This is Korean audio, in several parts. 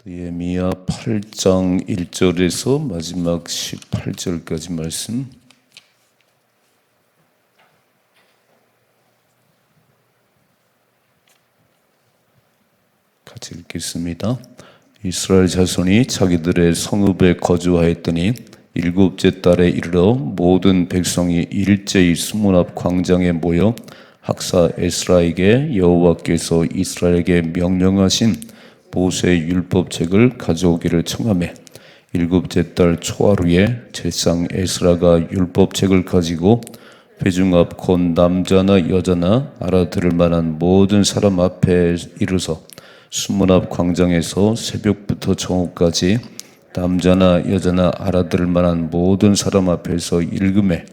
느헤미야 8장 1절에서 마지막 18절까지 말씀 같이 읽겠습니다. 이스라엘 자손이 자기들의 성읍에 거주하였더니 일곱째 달에 이르러 모든 백성이 일제히 수문 앞 광장에 모여 학사 에스라에게 여호와께서 이스라엘에게 명령하신 모세의 율법책을 가져오기를 청하매 일곱째 달 초하루에 제상 에스라가 율법책을 가지고 회중 앞 곧 남자나 여자나 알아들을 만한 모든 사람 앞에 이르서 수문 앞 광장에서 새벽부터 정오까지 남자나 여자나 알아들을 만한 모든 사람 앞에서 읽음에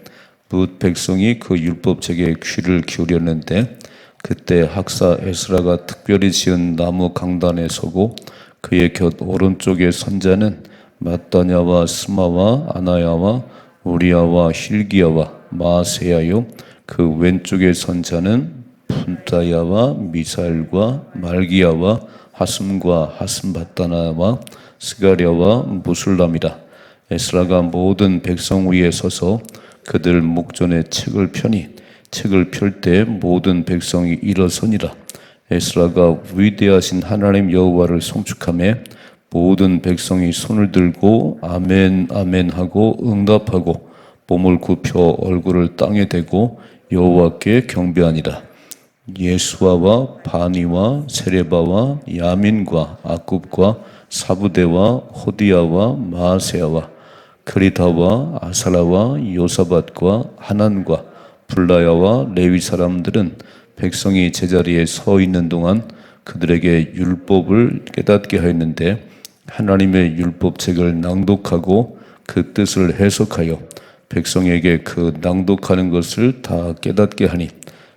뭇 백성이 그 율법책에 귀를 기울였는데 그때 학사 에스라가 특별히 지은 나무 강단에 서고 그의 곁 오른쪽에 선 자는 마따냐와 스마와 아나야와 우리야와 힐기야와 마세야요 그 왼쪽에 선 자는 분다야와 미사엘과 말기야와 하슴과 하슴바따나와 스가랴와 무술람이라. 에스라가 모든 백성 위에 서서 그들 목전에 책을 펴니 책을 펼 때 모든 백성이 일어서니라. 에스라가 위대하신 하나님 여호와를 송축하며 모든 백성이 손을 들고 아멘 아멘 하고 응답하고 몸을 굽혀 얼굴을 땅에 대고 여호와께 경배하니라. 예수아와 바니와 세레바와 야민과 아굽과 사부대와 호디야와 마세야와 그리다와 아사라와 요사밧과 하난과 블라야와 레위 사람들은 백성이 제자리에 서 있는 동안 그들에게 율법을 깨닫게 하였는데 하나님의 율법책을 낭독하고 그 뜻을 해석하여 백성에게 그 낭독하는 것을 다 깨닫게 하니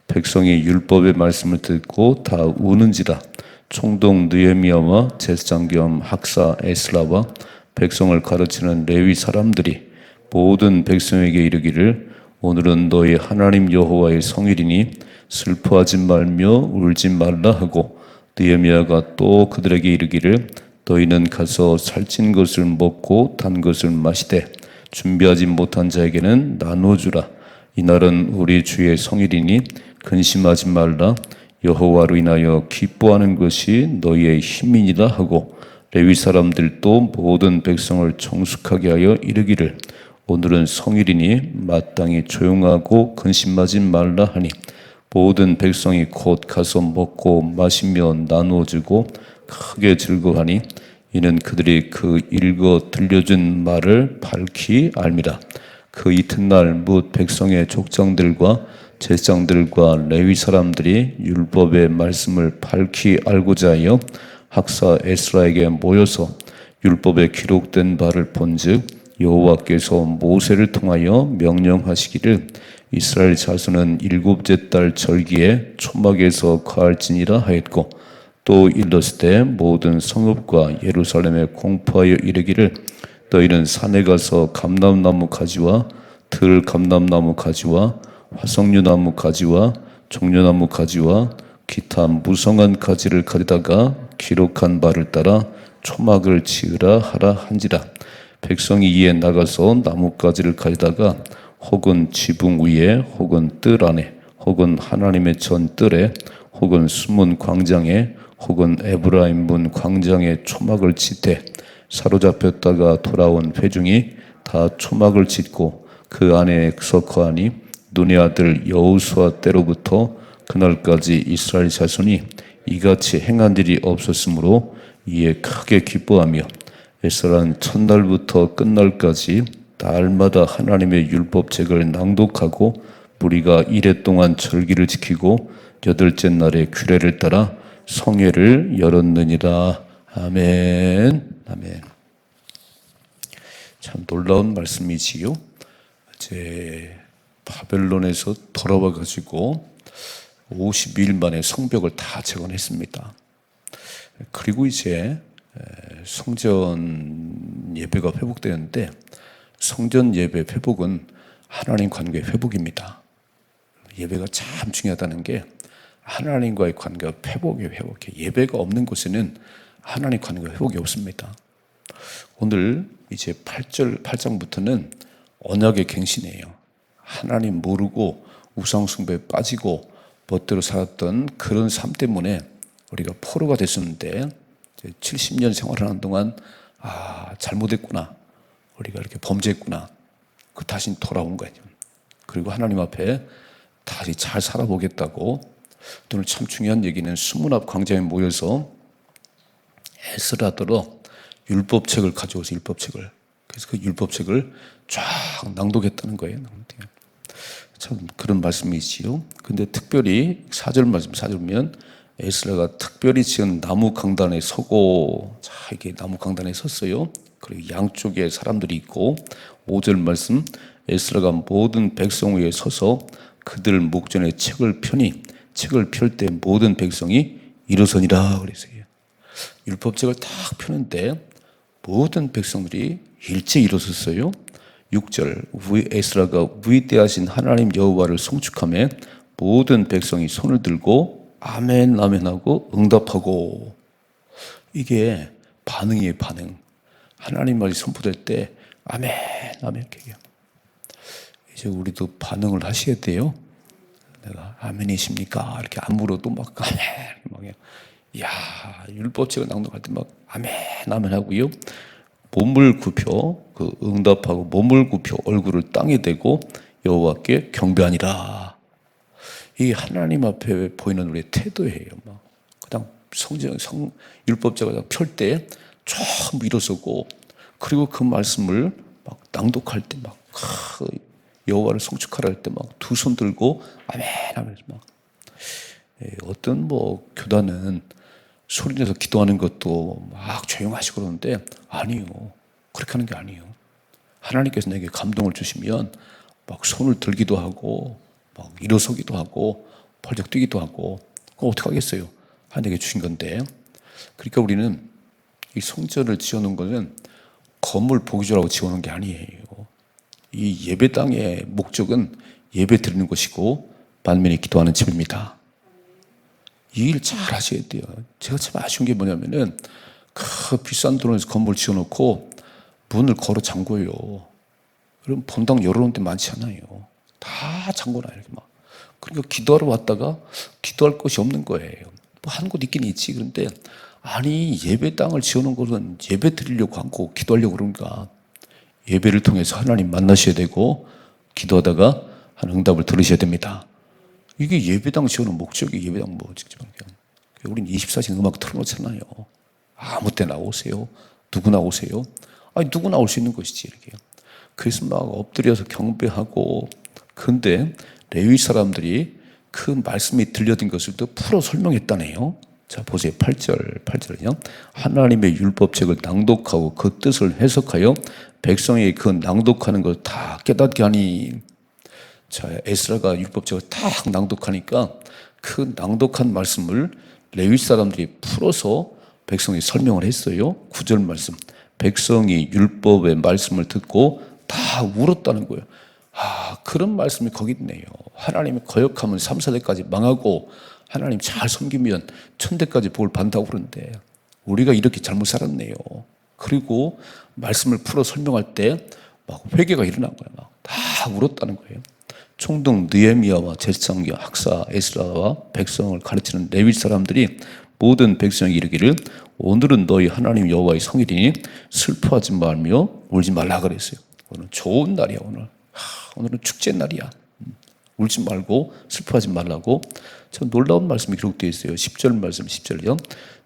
백성이 율법의 말씀을 듣고 다 우는지라. 총독 느헤미야와 제사장 겸 학사 에스라와 백성을 가르치는 레위 사람들이 모든 백성에게 이르기를 오늘은 너희 하나님 여호와의 성일이니 슬퍼하지 말며 울지 말라 하고 느헤미야가 또 그들에게 이르기를 너희는 가서 살찐 것을 먹고 단 것을 마시되 준비하지 못한 자에게는 나눠주라. 이날은 우리 주의 성일이니 근심하지 말라. 여호와로 인하여 기뻐하는 것이 너희의 힘이니라 하고 레위 사람들도 모든 백성을 정숙하게 하여 이르기를 오늘은 성일이니 마땅히 조용하고 근심하지 말라 하니 모든 백성이 곧 가서 먹고 마시며 나누어주고 크게 즐거워하니 이는 그들이 그 읽어 들려준 말을 밝히 알미라. 그 이튿날 뭇 백성의 족장들과 제사장들과 레위 사람들이 율법의 말씀을 밝히 알고자 하여 학사 에스라에게 모여서 율법에 기록된 바를 본즉 여호와께서 모세를 통하여 명령하시기를 이스라엘 자손은 일곱째 달 절기에 초막에서 거할지니라 하였고 또 일렀을 모든 성읍과 예루살렘에 공포하여 이르기를 너희는 산에 가서 감람나무 가지와 들 감람나무 가지와 화석류나무 가지와 종려나무 가지와 기타 무성한 가지를 가져다가 기록한 바를 따라 초막을 지으라 하라 한지라. 백성이 이에 나가서 나뭇가지를 가져다가 혹은 지붕 위에 혹은 뜰 안에 혹은 하나님의 전 뜰에 혹은 수문 광장에 혹은 에브라임 문 광장에 초막을 짓되 사로잡혔다가 돌아온 회중이 다 초막을 짓고 그 안에서 거하니 눈의 아들 여호수아 때로부터 그날까지 이스라엘 자손이 이같이 행한 일이 없었으므로 이에 크게 기뻐하며 에스라는 첫날부터 끝날까지 날마다 하나님의 율법책을 낭독하고 무리가 이레 동안 절기를 지키고 여덟째 날에 규례를 따라 성회를 열었느니라. 아멘. 아멘. 참 놀라운 말씀이지요. 이제 바벨론에서 돌아와 가지고 52일 만에 성벽을 다 재건했습니다. 그리고 이제 성전 예배가 회복되는데 성전 예배 회복은 하나님 관계 회복입니다. 예배가 참 중요하다는 게 하나님과의 관계가 회복해. 예배가 없는 곳에는 하나님 관계가 회복이 없습니다. 오늘 이제 8장부터는 언약의 갱신이에요. 하나님 모르고 우상숭배에 빠지고 멋대로 살았던 그런 삶 때문에 우리가 포로가 됐었는데 70년 생활하는 동안 잘못했구나, 우리가 이렇게 범죄했구나, 그 다시 돌아온 거예요. 그리고 하나님 앞에 다시 잘 살아보겠다고. 오늘 참 중요한 얘기는 수문 앞 광장에 모여서 에스라더러 율법책을 가져와서 율법책을, 그래서 그 율법책을 쫙 낭독했다는 거예요. 참 그런 말씀이지요. 근데 특별히 4절 말씀, 4절면 에스라가 특별히 지은 나무 강단에 서고, 자, 이게 나무 강단에 섰어요. 그리고 양쪽에 사람들이 있고, 5절 말씀, 에스라가 모든 백성 위에 서서 그들 목전에 책을 펴니 책을 펼 때 모든 백성이 일어서니라 그랬어요. 율법책을 딱 펴는데 모든 백성들이 일제히 일어섰어요. 6절, 에스라가 위대하신 하나님 여호와를 송축하며 모든 백성이 손을 들고 아멘 아멘 하고 응답하고. 이게 반응이에요. 반응. 하나님 말이 선포될 때 아멘 아멘 이렇게 얘기해요. 이제 우리도 반응을 하셔야 돼요. 내가 아멘이십니까? 이렇게 안 물어도 막 아멘 막 해요. 이야, 율법책을 낭독할 때 막 아멘 아멘 하고요. 몸을 굽혀 그 응답하고 몸을 굽혀 얼굴을 땅에 대고 여호와께 경배하니라. 이 하나님 앞에 보이는 우리의 태도예요. 막 그냥 율법책을 펼 때 전부 일어서고, 그리고 그 말씀을 막 낭독할 때 막 여호와를 송축하라 할 때 막 두 손 들고 아멘 하면서 막. 어떤 교단은 소리 내서 기도하는 것도 막 조용하시고 그러는데 아니요. 그렇게 하는 게 아니에요. 하나님께서 내게 감동을 주시면 막 손을 들기도 하고 막 일어서기도 하고 벌쩍 뛰기도 하고. 그럼 어떻게 하겠어요? 하나님께 주신 건데. 그러니까 우리는 이 성전을 지어놓은 것은 건물 보기 좋으라고 지어놓은 게 아니에요. 이 예배당의 목적은 예배 드리는 것이고 만민이 기도하는 집입니다. 이 일 잘 하셔야 돼요. 제가 참 아쉬운 게 뭐냐면은 그 비싼 돈을 건물 지어놓고 문을 걸어 잠궈요. 그럼 본당 열어놓은 데 많지 않아요. 다 잠궈놔요. 이렇게 막. 그러니까 기도하러 왔다가 기도할 곳이 없는 거예요. 한 곳 있긴 있지. 그런데 아니, 예배당을 지어놓은 것은 예배 드리려고 하고 기도하려고 그런가. 예배를 통해서 하나님 만나셔야 되고 기도하다가 한 응답을 들으셔야 됩니다. 이게 예배당 지어놓은 목적이 예배당 직접. 우린 24시간 음악 틀어놓잖아요. 아무 때나 오세요. 누구나 오세요. 아니, 누구나 올 수 있는 것이지, 이렇게. 그래서 막 엎드려서 경배하고. 근데 레위 사람들이 그 말씀이 들려진 것을 또 풀어 설명했다네요. 자, 보세요. 8절은요. 하나님의 율법책을 낭독하고 그 뜻을 해석하여 백성이 그 낭독하는 걸 다 깨닫게 하니. 자, 에스라가 율법책을 딱 낭독하니까 그 낭독한 말씀을 레위 사람들이 풀어서 백성이 설명을 했어요. 9절 말씀. 백성이 율법의 말씀을 듣고 다 울었다는 거예요. 그런 말씀이 거기 있네요. 하나님이 거역하면 3, 4대까지 망하고 하나님 잘 섬기면 천대까지 복을 받는다고 그러는데 우리가 이렇게 잘못 살았네요. 그리고 말씀을 풀어 설명할 때 막 회개가 일어난 거예요. 막 다 울었다는 거예요. 총독 느헤미야와 제사장 학사 에스라와 백성을 가르치는 레위 사람들이 모든 백성에게 이르기를 오늘은 너희 하나님 여호와의 성일이니 슬퍼하지 말며 울지 말라 그랬어요. 오늘 좋은 날이야. 오늘은 축제 날이야. 울지 말고 슬퍼하지 말라고. 참 놀라운 말씀이 기록되어 있어요. 10절 말씀 10절요.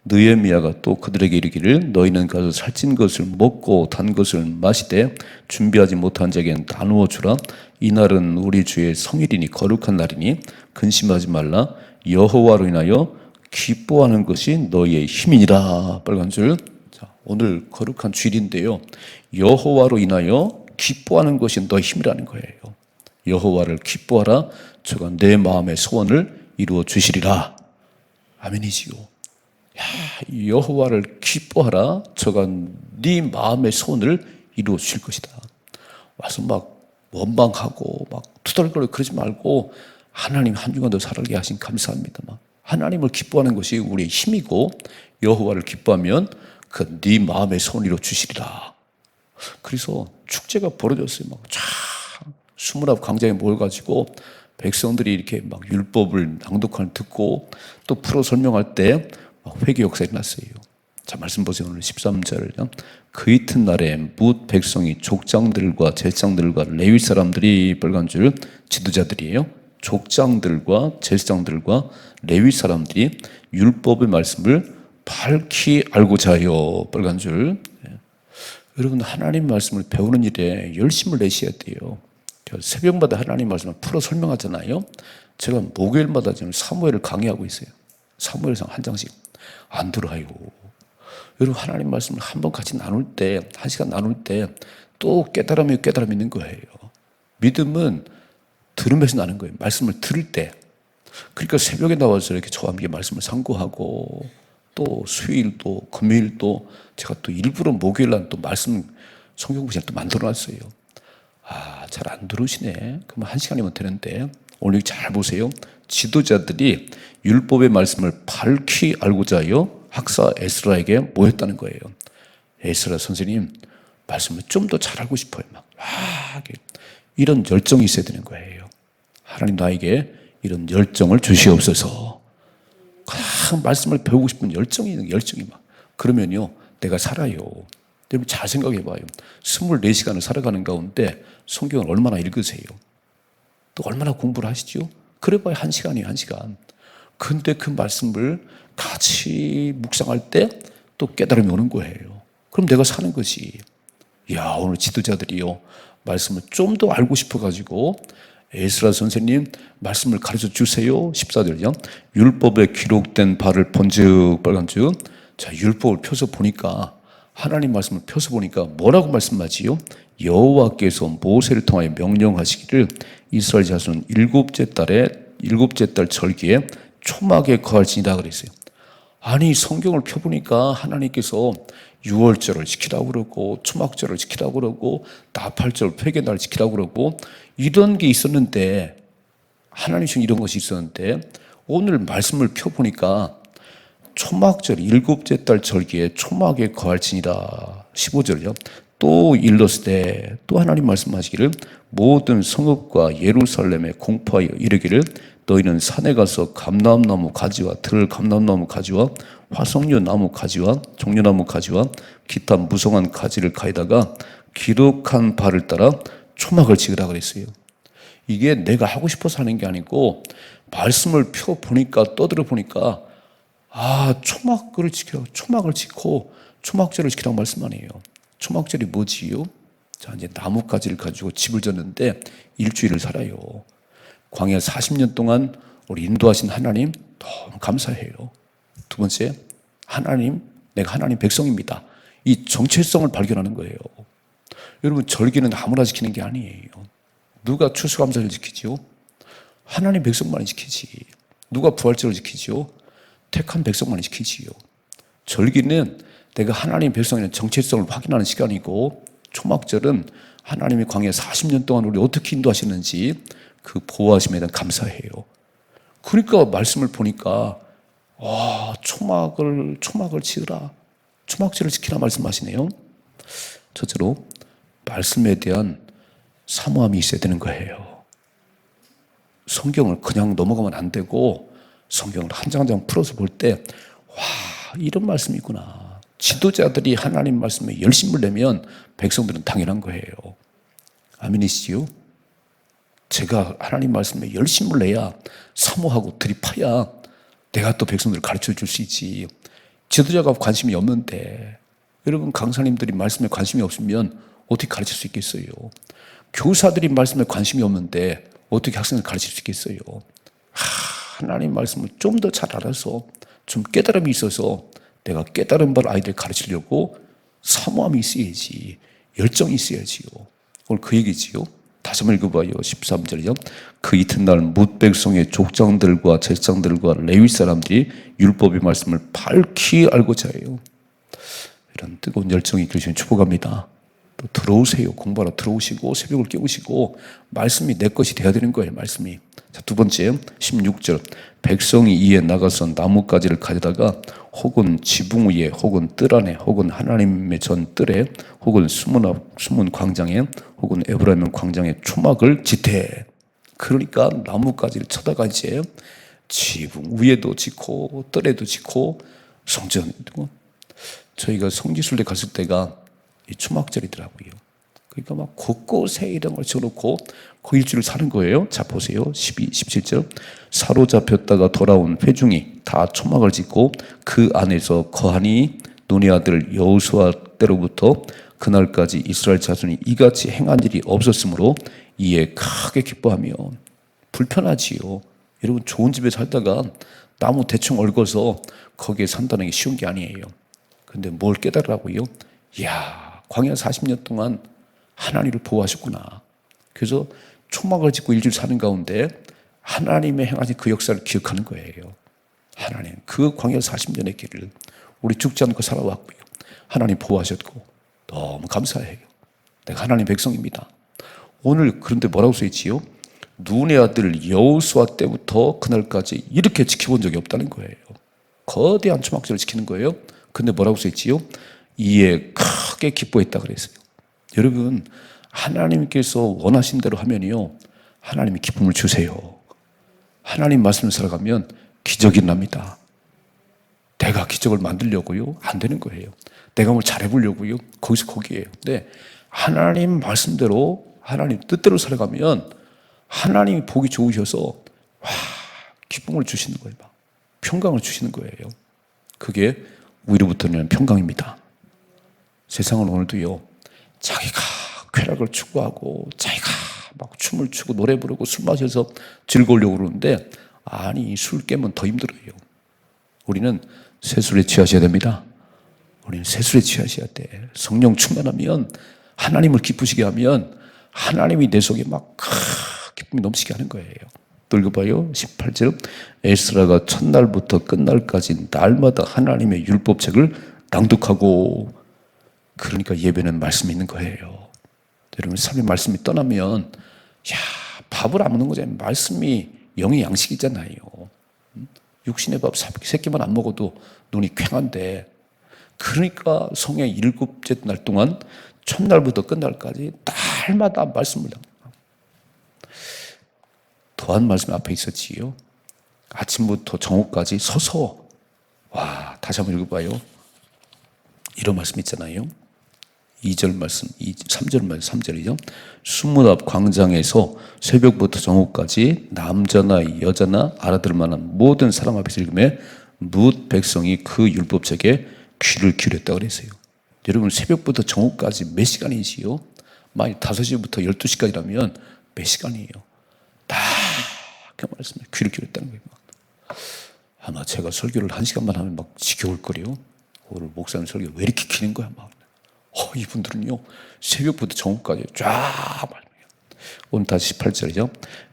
느헤미야가 또 그들에게 이르기를 너희는 가서 살찐 것을 먹고 단 것을 마시되 준비하지 못한 자에게는 나누어 주라. 이날은 우리 주의 성일이니 거룩한 날이니 근심하지 말라. 여호와로 인하여 기뻐하는 것이 너희의 힘이니라. 빨간 줄. 자, 오늘 거룩한 주일인데요. 여호와로 인하여 기뻐하는 것이 너희 힘이라는 거예요. 여호와를 기뻐하라. 저가 내 마음의 소원을 이루어 주시리라. 아멘이지요. 여호와를 기뻐하라. 저가 네 마음의 소원을 이루어 주실 것이다. 와서 막 원망하고 막 투덜거리고 그러지 말고 하나님 한 주간 더 살게 하신 감사합니다. 막 하나님을 기뻐하는 것이 우리의 힘이고 여호와를 기뻐하면 그 네 마음의 소원 이루어 주시리라. 그래서 축제가 벌어졌어요. 막 쫙 수문 앞 광장에 모여가지고 백성들이 이렇게 막 율법을 낭독하는 듣고 또 풀어 설명할 때 막 회개 역사가 일어났어요. 자, 말씀 보세요. 오늘 13절을요. 그 이튿날에 뭇 백성이 족장들과 제사장들과 레위 사람들이 빨간 줄 지도자들이에요. 족장들과 제사장들과 레위 사람들이 율법의 말씀을 밝히 알고자 하여 빨간 줄. 여러분, 하나님 말씀을 배우는 일에 열심을 내셔야 돼요. 새벽마다 하나님 말씀을 풀어 설명하잖아요. 제가 목요일마다 지금 사무엘을 강의하고 있어요. 사무엘상 한 장씩 안 들어요. 여러분, 하나님 말씀을 한 번 같이 나눌 때, 한 시간 나눌 때 또 깨달음이 있는 거예요. 믿음은 들으면서 나는 거예요. 말씀을 들을 때. 그러니까 새벽에 나와서 이렇게 저와 함께 말씀을 상고하고 또 수요일도 금요일도 제가 또 일부러 목요일날 또 말씀 성경 구절 또 만들어놨어요. 아, 잘 안 들으시네. 그럼 한 시간이면 되는데 오늘 잘 보세요. 지도자들이 율법의 말씀을 밝히 알고자 하여 학사 에스라에게 모였다는 거예요. 에스라 선생님 말씀을 좀 더 잘 알고 싶어요. 막 이런 열정이 있어야 되는 거예요. 하나님 나에게 이런 열정을 주시옵소서. 말씀을 배우고 싶은 열정이 막 그러면요 내가 살아요. 여러분 잘 생각해 봐요. 24시간을 살아가는 가운데 성경을 얼마나 읽으세요? 또 얼마나 공부를 하시죠? 그래 봐야 1시간이에요. 1시간. 근데 그 말씀을 같이 묵상할 때 또 깨달음이 오는 거예요. 그럼 내가 사는 거지. 야, 오늘 지도자들이요 말씀을 좀 더 알고 싶어가지고 에스라 선생님 말씀을 가르쳐 주세요. 14절이요. 율법에 기록된 바를 본즉 빨간즉. 자, 율법을 펴서 보니까 하나님 말씀을 펴서 보니까 뭐라고 말씀하지요? 여호와께서 모세를 통하여 명령하시기를 이스라엘 자손은 일곱째 달 절기에 초막에 거할지니라 그랬어요. 아니 성경을 펴보니까 하나님께서 유월절을 지키라고 그러고 초막절을 지키라고 그러고 나팔절 회개날 지키라고 그러고 이런 게 있었는데 하나님 중 이런 것이 있었는데 오늘 말씀을 펴보니까 초막절 일곱째 달 절기에 초막에 거할지니라 15절이요. 또 일렀을 또 하나님 말씀하시기를 모든 성읍과 예루살렘에 공포하여 이르기를 너희는 산에 가서 감람나무 가지와 들 감람나무 가지와 화석류 나무 가지와 종려나무 가지와 기타 무성한 가지를 가에다가 기록한 바를 따라 초막을 지으라 그랬어요. 이게 내가 하고 싶어서 하는 게 아니고 말씀을 펴보니까 떠들어 보니까 초막을 지키라고 초막을 지고 초막절을 지키라고 말씀 아니에요. 초막절이 뭐지요? 자, 이제 나뭇가지를 가지고 집을 졌는데 일주일을 살아요. 광야 40년 동안 우리 인도하신 하나님 너무 감사해요. 두 번째, 하나님, 내가 하나님 백성입니다. 이 정체성을 발견하는 거예요. 여러분, 절기는 아무나 지키는 게 아니에요. 누가 추수감사를 지키지요? 하나님 백성만이 지키지. 누가 부활절을 지키지요? 택한 백성만이 지키지요. 절기는 내가 하나님 백성의 정체성을 확인하는 시간이고 초막절은 하나님이 광야 40년 동안 우리 어떻게 인도하시는지 그 보호하심에 대한 감사해요. 그러니까 말씀을 보니까 초막을 지으라. 초막절을 지키라 말씀하시네요. 첫째로 말씀에 대한 사모함이 있어야 되는 거예요. 성경을 그냥 넘어가면 안 되고 성경을 한 장 한 장 풀어서 볼 때 이런 말씀이 있구나. 지도자들이 하나님 말씀에 열심을 내면 백성들은 당연한 거예요. 아멘이시지요? 제가 하나님 말씀에 열심을 내야 사모하고 들이파야 내가 또 백성들을 가르쳐 줄 수 있지. 지도자가 관심이 없는데 여러분 강사님들이 말씀에 관심이 없으면 어떻게 가르칠 수 있겠어요? 교사들이 말씀에 관심이 없는데 어떻게 학생을 가르칠 수 있겠어요? 하나님 말씀을 좀 더 잘 알아서 좀 깨달음이 있어서 내가 깨달은 바를 아이들 가르치려고 사모함이 있어야지. 열정이 있어야지요. 오늘 그 얘기지요. 다시 한번 읽어봐요. 13절이요. 그 이튿날 뭇 백성의 족장들과 제사장들과 레위 사람들이 율법의 말씀을 밝히 알고자 해요. 이런 뜨거운 열정이 있기를 축복합니다. 또 들어오세요. 공부하러 들어오시고 새벽을 깨우시고 말씀이 내 것이 되어야 되는 거예요. 말씀이. 자, 두 번째 16절 백성이 이에 나가서 나뭇가지를 가져다가 혹은 지붕 위에 혹은 뜰 안에 혹은 하나님의 전 뜰에 혹은 숨은 광장에 혹은 에브라임 광장에 초막을 짓되. 그러니까 나뭇가지를 쳐다가 이제 지붕 위에도 짓고 뜰에도 짓고 성전에도. 저희가 성지순례 갔을 때가 이 초막절이더라고요. 그러니까 막 곳곳에 이런 걸 지어놓고 그 일주를 사는 거예요. 자, 보세요. 17절. 사로잡혔다가 돌아온 회중이 다 초막을 짓고 그 안에서 거하니 눈의 아들 여호수아 때로부터 그날까지 이스라엘 자손이 이같이 행한 일이 없었으므로 이에 크게 기뻐하며. 불편하지요. 여러분, 좋은 집에 살다가 나무 대충 얽어서 거기에 산다는 게 쉬운 게 아니에요. 근데 뭘 깨달으라고요? 이야, 광야 40년 동안 하나님을 보호하셨구나. 그래서 초막을 짓고 일주일 사는 가운데 하나님의 행하신 그 역사를 기억하는 거예요. 하나님, 그 광야 40년의 길을 우리 죽지 않고 살아왔고요. 하나님 보호하셨고 너무 감사해요. 내가 하나님 백성입니다. 오늘 그런데 뭐라고 써있지요? 눈의 아들 여호수아 때부터 그날까지 이렇게 지켜본 적이 없다는 거예요. 거대한 초막절을 지키는 거예요. 근데 뭐라고 써있지요? 이에 크게 기뻐했다 그랬어요. 여러분, 하나님께서 원하신 대로 하면요, 하나님이 기쁨을 주세요. 하나님 말씀을 살아가면 기적이 납니다. 내가 기적을 만들려고요? 안 되는 거예요. 내가 뭘 잘해보려고요? 거기서 거기에요. 근데 하나님 말씀대로 하나님 뜻대로 살아가면 하나님이 보기 좋으셔서 와, 기쁨을 주시는 거예요. 막. 평강을 주시는 거예요. 그게 위로부터 오는 평강입니다. 세상은 오늘도요, 자기가 쾌락을 추구하고 자기가 막 춤을 추고 노래 부르고 술 마셔서 즐거우려고 그러는데, 아니, 술 깨면 더 힘들어요. 우리는 새술에 취하셔야 됩니다. 우리는 새술에 취하셔야 돼. 성령 충만하면, 하나님을 기쁘시게 하면 하나님이 내 속에 막 기쁨이 넘치게 하는 거예요. 또 읽어봐요. 18절. 에스라가 첫날부터 끝날까지 날마다 하나님의 율법책을 낭독하고. 그러니까 예배는 말씀이 있는 거예요. 여러분, 삶의 말씀이 떠나면 밥을 안 먹는 거잖아요. 말씀이 영의 양식이잖아요. 육신의 밥 세 끼만 안 먹어도 눈이 퀭한데, 그러니까 성의 7째 날 동안 첫날부터 끝날까지 날마다 말씀을 더한 말씀 앞에 있었지요. 아침부터 정오까지 서서. 와, 다시 한번 읽어봐요. 이런 말씀 있잖아요. 2절 말씀, 3절 말씀, 3절이죠. 수문 앞 광장에서 새벽부터 정오까지 남자나 여자나 알아들을 만한 모든 사람 앞에서 읽으며 뭇 백성이 그 율법책에 귀를 기울였다고 그랬어요. 여러분, 새벽부터 정오까지 몇 시간이지요? 만약 5시부터 12시까지라면 몇 시간이에요? 다 그 말씀에 귀를 기울였다는 거예요. 아마 제가 설교를 1시간만 하면 막 지겨울 거래요. 오늘 목사님 설교 왜 이렇게 기는 거야? 막. 이분들은요, 새벽부터 정오까지 쫙 말해요. 오늘 다시 18절이죠.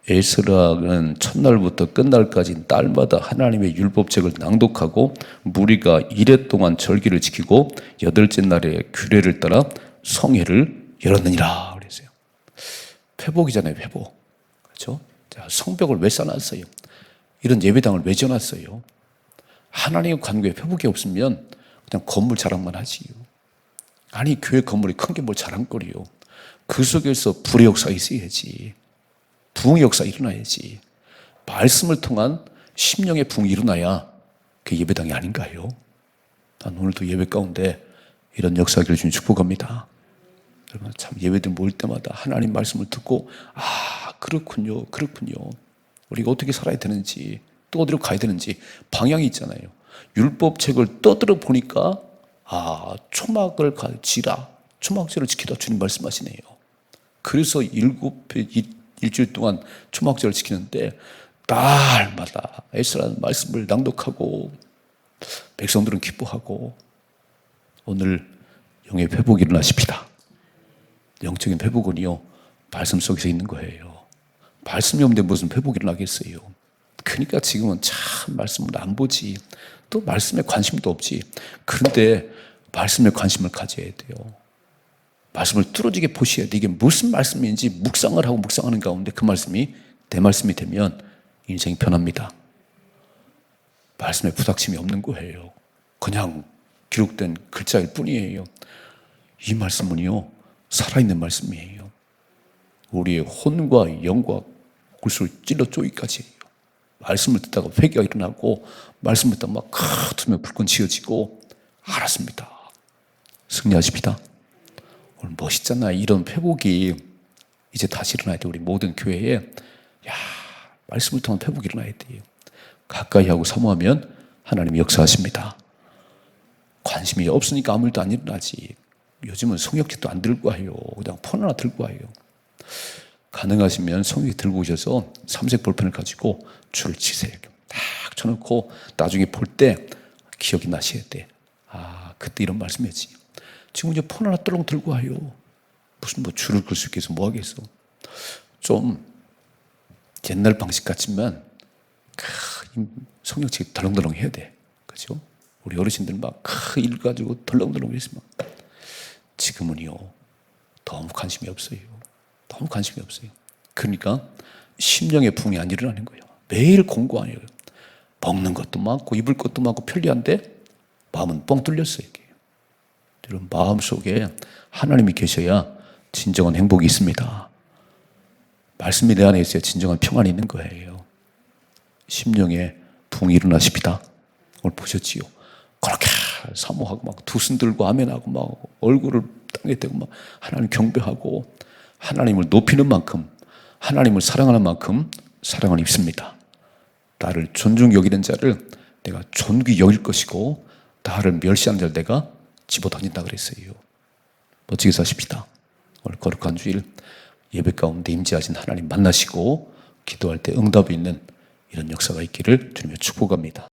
에스라는 첫날부터 끝날까지 날마다 하나님의 율법책을 낭독하고 무리가 이레 동안 절기를 지키고 8째 날에 규례를 따라 성회를 열었느니라 그랬어요. 회복이잖아요, 회복. 그렇죠? 자, 성벽을 왜 쌓아놨어요? 이런 예배당을 왜 지어놨어요? 하나님의 관계에 회복이 없으면 그냥 건물 자랑만 하지요. 아니, 교회 건물이 큰 게 뭘 자랑거리요. 그 속에서 불의 역사 있어야지. 부흥의 역사 일어나야지. 말씀을 통한 심령의 부흥이 일어나야 그 예배당이 아닌가요? 난 오늘도 예배 가운데 이런 역사를 주님 축복합니다. 여러분, 참 예배들 모일 때마다 하나님 말씀을 듣고, 그렇군요, 그렇군요. 우리가 어떻게 살아야 되는지, 또 어디로 가야 되는지 방향이 있잖아요. 율법책을 떠들어 보니까 초막을 지라, 초막절을 지키라 주님 말씀하시네요. 그래서 일주일 동안 초막절을 지키는데 날마다 에스라는 말씀을 낭독하고 백성들은 기뻐하고. 오늘 영의 회복이 일어나십시다. 영적인 회복은요, 말씀 속에서 있는 거예요. 말씀이 없는데 무슨 회복이 일어나겠어요? 그러니까 지금은 참 말씀을 안 보지, 또 말씀에 관심도 없지. 그런데 말씀에 관심을 가져야 돼요. 말씀을 뚫어지게 보셔야 돼. 이게 무슨 말씀인지 묵상을 하고 묵상하는 가운데 그 말씀이 내 말씀이 되면 인생이 편합니다. 말씀에 부닥침이 없는 거예요. 그냥 기록된 글자일 뿐이에요. 이 말씀은요, 살아있는 말씀이에요. 우리의 혼과 영과 골수를 찔러 쪼이까지 해요. 말씀을 듣다가 회개가 일어나고, 말씀을 듣다가 막 투명 불꽃 지어지고, 알았습니다. 승리하십니다. 오늘 멋있잖아요. 이런 회복이 이제 다시 일어나야 돼. 우리 모든 교회에. 야, 말씀을 통한 회복이 일어나야 돼요. 가까이 하고 사모하면 하나님이 역사하십니다. 관심이 없으니까 아무 일도 안 일어나지. 요즘은 성역책도 안 들고 와요. 그냥 폰 하나 들고 와요. 가능하시면 성역 들고 오셔서 삼색 볼펜을 가지고 줄을 치세요. 딱 쳐놓고 나중에 볼 때 기억이 나셔야 돼. 아, 그때 이런 말씀이었지. 지금 이제 폰 하나 떨렁 들고 와요. 무슨 뭐 줄을 걸 수 있겠어. 뭐 하겠어. 좀 옛날 방식 같지만 성역책이 덜렁덜렁 해야 돼. 그죠? 우리 어르신들 막 일 가지고 덜렁덜렁 해서 막. 지금은요, 너무 관심이 없어요. 너무 관심이 없어요. 그러니까 심령의 부흥이 안 일어나는 거예요. 매일 공부하네요. 먹는 것도 많고 입을 것도 많고 편리한데 마음은 뻥 뚫렸어요. 여러분 마음속에 하나님이 계셔야 진정한 행복이 있습니다. 말씀이 내 안에 있어야 진정한 평안이 있는 거예요. 심령의 부흥이 일어나십니다. 오늘 보셨지요? 그렇게 사모하고 막 두 손 들고 아멘하고 막 얼굴을 땅에 대고 막 하나님 경배하고 하나님을 높이는 만큼, 하나님을 사랑하는 만큼 사랑을 입습니다. 나를 존중 여기는 자를 내가 존귀 여길 것이고 나를 멸시하는 자를 내가 집어던진다 그랬어요. 멋지게 사십시다. 오늘 거룩한 주일 예배 가운데 임재하신 하나님 만나시고 기도할 때 응답이 있는 이런 역사가 있기를 주님의 축복합니다.